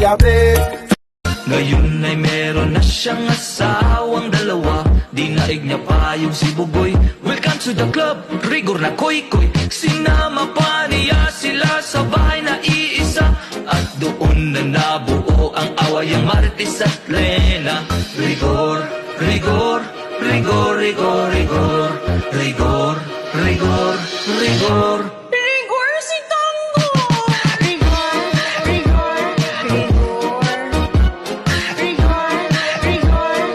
diable. Ngayon ay meron na siyang asawang dalawa. Dinaig niya pa yung si Bugoy. Welcome to the club, rigor na koy-koy. Sinama pa niya sila sa bahay na iisa. At doon na nabuo ang away ang Martes at Lena. Rigor, rigor, rigor, rigor, rigor. Rigor, rigor, rigor. Rigor si Tango! Rigor, rigor, rigor. Rigor, rigor, rigor.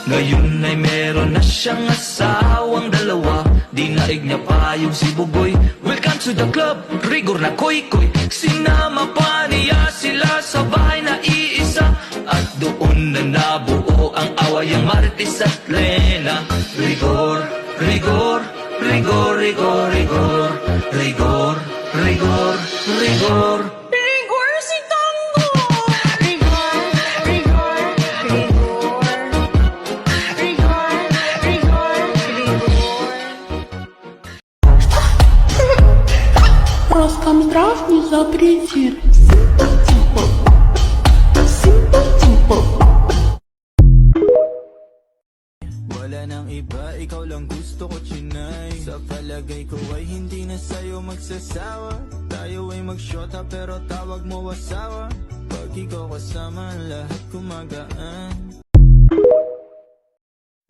Ngayon ay meron na siyang asawang dalawa. Dinaig niya pa yung si Bugoy. Welcome to the club, rigor na koy-koy. Sinama pa niya sila sa bahay na iisa. At doon na nabuo ang away ang Martes at Lena. Rigor, rigor, rigor, rigor, rigor. Rigor, rigor, rigor. Rigor si Tango! Rigor, rigor, rigor. Rigor, rigor, rigor. Роскомздрав не запретит. Wala nang iba, ikaw lang gusto ko, chinay. Sa palagay ko ay hindi na sa'yo magsasawa. Tayo ay mag-shota pero tawag mo asawa. Pag ikaw kasama, lahat kumagaan.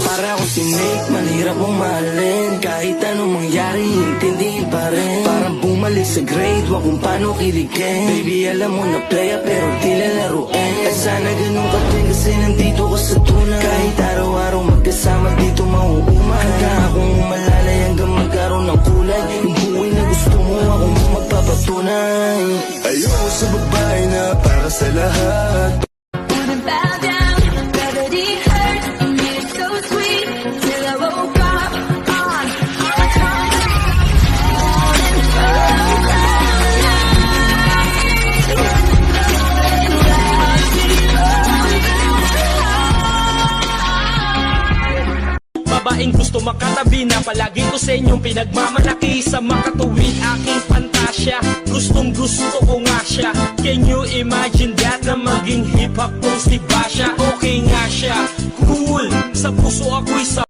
Para akong snake, mahirap mong mahalin. Kahit anong mangyari, intindihin pa rin. Parang bumalik sa grade, wag kung paano kiligin. Baby, alam mo na playa pero di lalaruin. At sana ganun ka din kasi nandito ko sa tunay. Kahit araw-araw magkasama dito mauuma. Handa akong umalalay hanggang magkaroon ng kulay. Yung buhay na gusto mo, ako mo magpapatunay. Ayoko sa babae na para sa lahat. Wanna bow down, gravity hurt. You made it so sweet till I woke up on time. Babaeng gusto makatabi na palagi ko sa inyong pinagmamalaki. Sa makatuwid aking pantasya, gustong gusto ko nga siya. Can you imagine that na maging hip-hop kung si Basha? Okay nga siya, cool, sa puso ako'y sa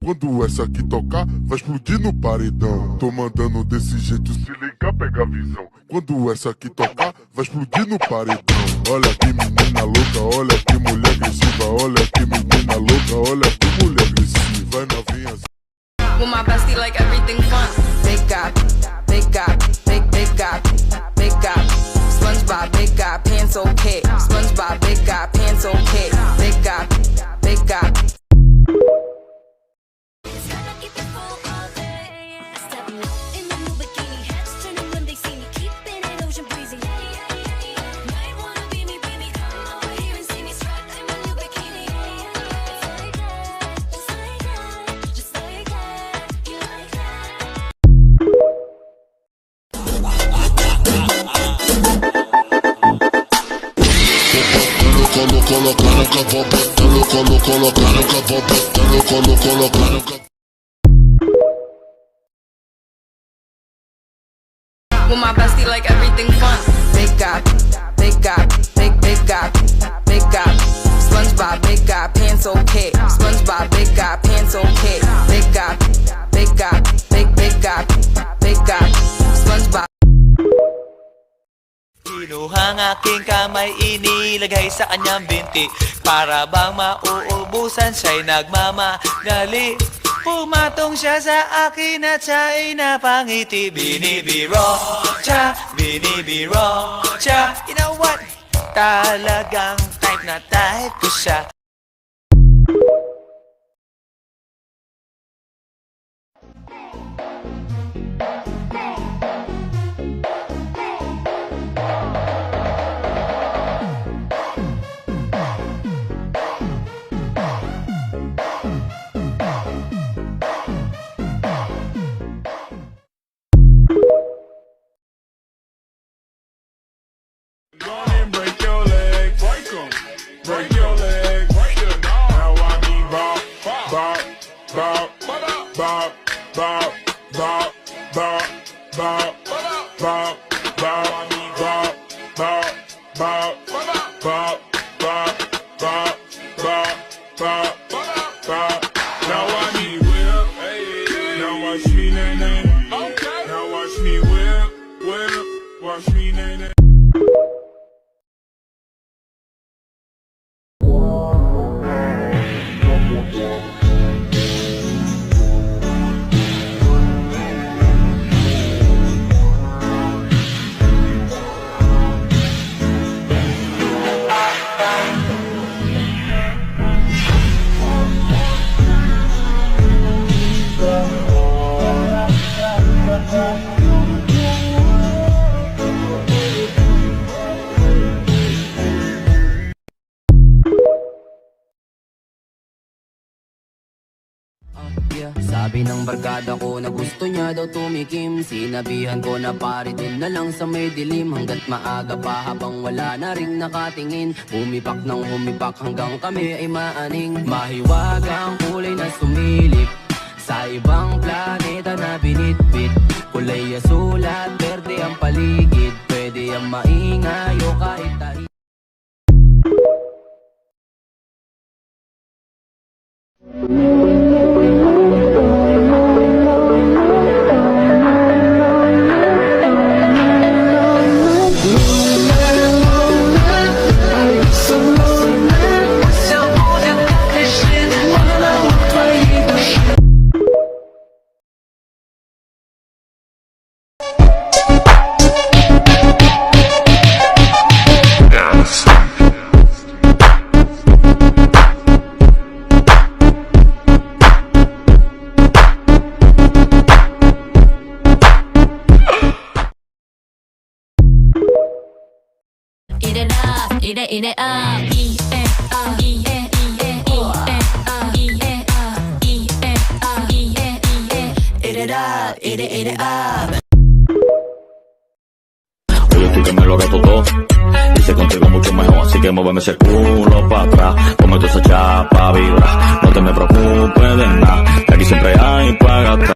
Quando essa aqui tocar, vai explodir no paredão. Tô mandando desse jeito, se liga, pega a visão. Quando essa aqui tocar, vai explodir no paredão. Olha que menina louca, olha que mulher agressiva. Olha que menina louca, olha que mulher agressiva. Vai novinha. With my bestie like everything fun. Big guy, big guy, big guy, big guy. SpongeBob, big guy, pants okay. SpongeBob, big guy, pants okay. Big guy, big guy. With my bestie like everything fun. Big guy, big guy, big guy, big guy. SpongeBob, big guy, pants okay. SpongeBob, big guy, pants okay. Big guy, big guy, big guy, big guy. SpongeBob. Kinuhang aking kamay, inilagay sa kanyang binti. Para bang mauubusan, siya'y nagmamadali. Pumatong siya sa akin at siya'y napangiti. Binibiro siya, binibiro siya. You know what? Talagang type na type ko siya. Break your leg, break 'em. Break your leg. bop, bop, bop, bop, bop, bop. Now watch me whip, now watch me nae nae. Now watch me whip, whip, watch me nae nae. Sabi ng barkada ko na gusto niya daw tumikim. Sinabihan ko na pare dun na lang sa may dilim. Hanggat maaga pa habang wala na ring nakatingin. Humipak ng humipak hanggang kami ay maaning. Mahiwagang kulay na sumilip sa ibang planeta na binitbit. Kulay asul at berde ang paligid. Pwede ang maingay o kahit tahimik. Eat it up, eat it up, eat it, eat it, eat it up, eat it up, eat it up, eat it up, eat it up. Oye, tú que me lo retocó. Hice contigo mucho mejor, así que muéveme ese culo para atrás. Ponme toda esa chapa vibra. No te me preocupes de nada, que aquí siempre hay para gastar.